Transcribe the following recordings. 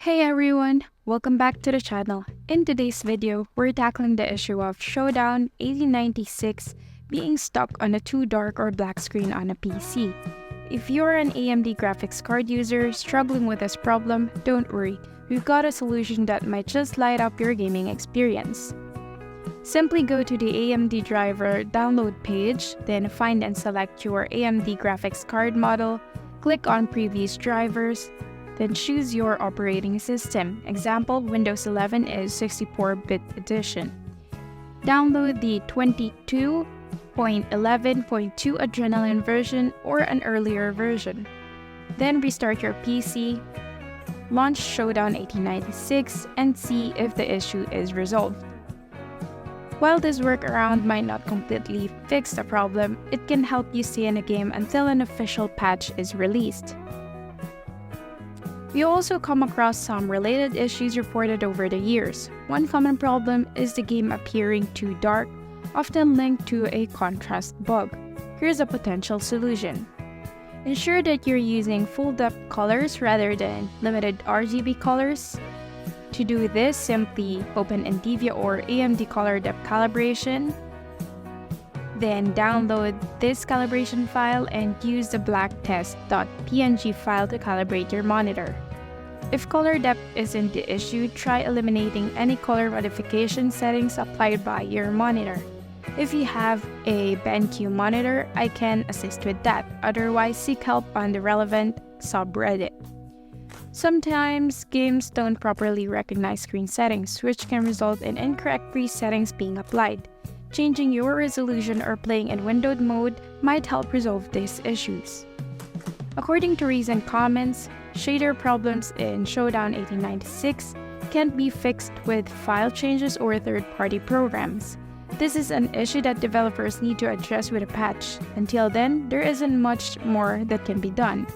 Hey everyone, welcome back to the channel. In today's video, we're tackling the issue of Showdown 1896 being stuck on a too dark or black screen on a PC. If you're an AMD graphics card user struggling with this problem, don't worry, we've got a solution that might just light up your gaming experience. Simply go to the AMD driver download page, then find and select your AMD graphics card model, click on previous drivers, then choose your operating system. Example, Windows 11 is 64-bit edition. Download the 22.11.2 Adrenaline version or an earlier version. Then restart your PC, launch Showdown 1896, and see if the issue is resolved. While this workaround might not completely fix the problem, it can help you stay in a game until an official patch is released. We also come across some related issues reported over the years. One common problem is the game appearing too dark, often linked to a contrast bug. Here's a potential solution. Ensure that you're using full-depth colors rather than limited RGB colors. To do this, simply open NVIDIA or AMD Color Depth Calibration. Then download this calibration file and use the blacktest.png file to calibrate your monitor. If color depth isn't the issue, try eliminating any color modification settings applied by your monitor. If you have a BenQ monitor, I can assist with that. Otherwise, seek help on the relevant subreddit. Sometimes games don't properly recognize screen settings, which can result in incorrect presettings being applied. Changing your resolution or playing in windowed mode might help resolve these issues. According to recent comments, shader problems in Showdown 1896 can't be fixed with file changes or third-party programs. This is an issue that developers need to address with a patch. Until then, there isn't much more that can be done.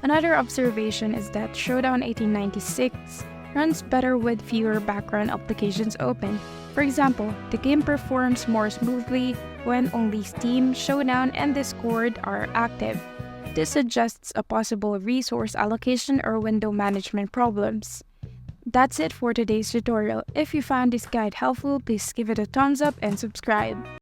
Another observation is that Showdown 1896 runs better with fewer background applications open. For example, the game performs more smoothly when only Steam, Showdown, and Discord are active. This suggests a possible resource allocation or window management problems. That's it for today's tutorial. If you found this guide helpful, please give it a thumbs up and subscribe.